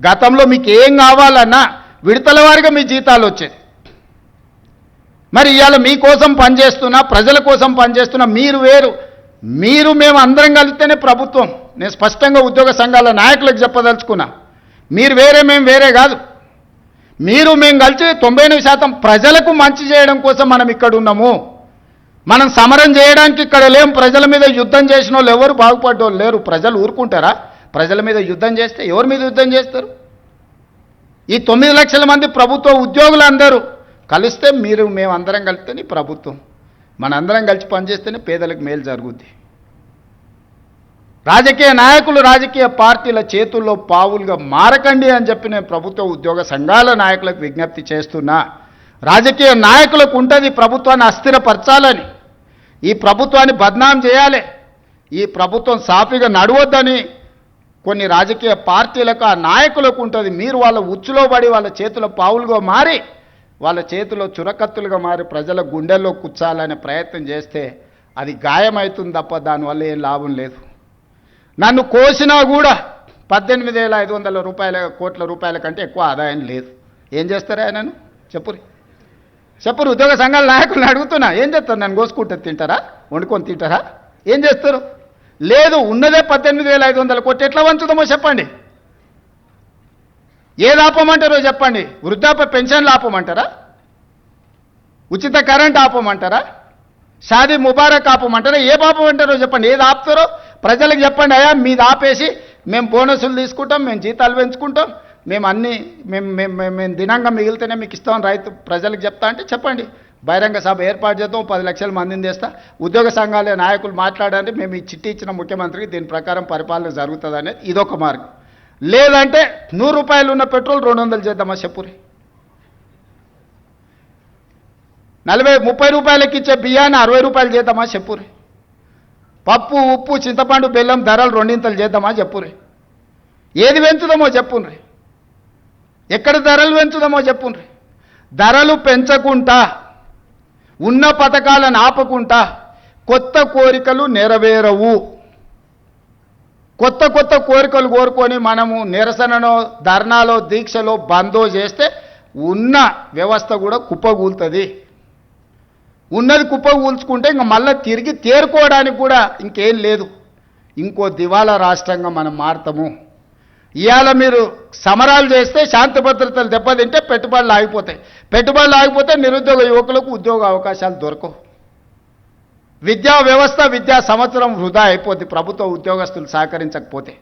గతంలో మీకు ఏం కావాలన్నా విడతల వారీగా మీ జీతాలు వచ్చేది. మరి ఇవాళ మీకోసం పనిచేస్తున్నా, ప్రజల కోసం పనిచేస్తున్నా, మీరు వేరు, మీరు మేము అందరం కలిస్తేనే ప్రభుత్వం. నేను స్పష్టంగా ఉద్యోగ సంఘాల నాయకులకు చెప్పదలుచుకున్నా, మీరు వేరే మేము వేరే కాదు. మీరు మేము కలిసి 99% ప్రజలకు మంచి చేయడం కోసం మనం ఇక్కడ ఉన్నాము. మనం సమరం చేయడానికి ఇక్కడ లేం. ప్రజల మీద యుద్ధం చేసిన వాళ్ళు ఎవరు బాగుపడ్డోళ్ళు లేరు. ప్రజలు ఊరుకుంటారా? ప్రజల మీద యుద్ధం చేస్తే ఎవరి మీద యుద్ధం చేస్తారు? ఈ 9 లక్షల మంది ప్రభుత్వ ఉద్యోగులు అందరూ కలిస్తే, మీరు మేము అందరం కలిస్తేనే ప్రభుత్వం. మనందరం కలిసి పనిచేస్తేనే పేదలకు మేలు జరుగుద్ది. రాజకీయ నాయకులు రాజకీయ పార్టీల చేతుల్లో పావులుగా మారకండి అని చెప్పి నేను ప్రభుత్వ ఉద్యోగ సంఘాల నాయకులకు విజ్ఞప్తి చేస్తున్నా. రాజకీయ నాయకులకు ఉంటుంది ప్రభుత్వాన్ని అస్థిరపరచాలని, ఈ ప్రభుత్వాన్ని బద్నాం చేయాలి, ఈ ప్రభుత్వం సాఫీగా నడవద్దని కొన్ని రాజకీయ పార్టీలకు ఆ నాయకులకు ఉంటుంది. మీరు వాళ్ళ ఉచ్చులో పడి వాళ్ళ చేతిలో పావులుగా మారి, వాళ్ళ చేతిలో చురకత్తులుగా మారి ప్రజల గుండెల్లో కూర్చాలనే ప్రయత్నం చేస్తే అది గాయమవుతుంది తప్ప దానివల్ల ఏం లాభం లేదు. నన్ను కోసినా కూడా 18,500 కోట్ల రూపాయల కంటే ఎక్కువ ఆదాయం లేదు. ఏం చేస్తారా నన్ను? చెప్పురు ఉద్యోగ సంఘాల నాయకులను అడుగుతున్నా, ఏం చేస్తారు? నన్ను కోసుకుంటే తింటారా? వండుకొని తింటారా? ఏం చేస్తారు? లేదు, ఉన్నదే 18,500 కోట్లు. ఎట్లా వంచుదామో చెప్పండి. ఏది ఆపమంటారో చెప్పండి. వృద్ధాప్య పెన్షన్లు ఆపమంటారా? ఉచిత కరెంట్ ఆపమంటారా? షాదీ ముబారక్ ఆపమంటారా? ఏ ఆపమంటారో చెప్పండి. ఏది ఆపుతారో ప్రజలకు చెప్పండి. అయ్యా మీది ఆపేసి మేము బోనసులు తీసుకుంటాం, మేము జీతాలు పెంచుకుంటాం, మేము అన్నీ మేము దినంగా మిగిలితేనే మీకు ఇస్తాం రైతు ప్రజలకు చెప్తా అంటే చెప్పండి. బహిరంగ సభ ఏర్పాటు చేద్దాం, 10 లక్షల మందిని తెస్తా. ఉద్యోగ సంఘాల నాయకులు మాట్లాడండి, మేము ఈ చిట్టి ఇచ్చిన ముఖ్యమంత్రికి దీని ప్రకారం పరిపాలన జరుగుతుంది అనేది ఇదొక మార్గం. లేదంటే 100 రూపాయలు ఉన్న పెట్రోల్ 200 చేద్దామా చెప్పురి. 30 రూపాయలకి ఇచ్చే బియ్యాన్ని 60 రూపాయలు చేద్దామా చెప్పురి. పప్పు, ఉప్పు, చింతపండు, బెల్లం ధరలు 2 చేద్దామా చెప్పురి. ఏది పెంచుదామో చెప్పుండ్రి. ఎక్కడ ధరలు పెంచుదామో చెప్పుండ్రి. ధరలు పెంచకుండా, ఉన్న పథకాలను ఆపకుండా కొత్త కోరికలు నెరవేరవు. కొత్త కోరికలు కోరుకొని మనము నిరసనలో, ధర్నాలో, దీక్షలో, బందో చేస్తే ఉన్న వ్యవస్థ కూడా కుప్పగూలుతుంది. ఉన్నది కుప్పగూల్చుకుంటే ఇంక మళ్ళీ తిరిగి తేరుకోవడానికి కూడా ఇంకేం లేదు. ఇంకో దివాలా రాష్ట్రంగా మనం మారుతాము. ఇవాళ మీరు సమరాలు చేస్తే శాంతి భద్రతలు దెబ్బతింటే పెట్టుబడులు ఆగిపోతాయి. పెట్టుబడులు ఆగిపోతే నిరుద్యోగ యువకులకు ఉద్యోగ అవకాశాలు దొరకవు. విద్యా వ్యవస్థ, విద్యా సంవత్సరం వృధా అయిపోద్ది ప్రభుత్వ ఉద్యోగస్తులు సహకరించకపోతే.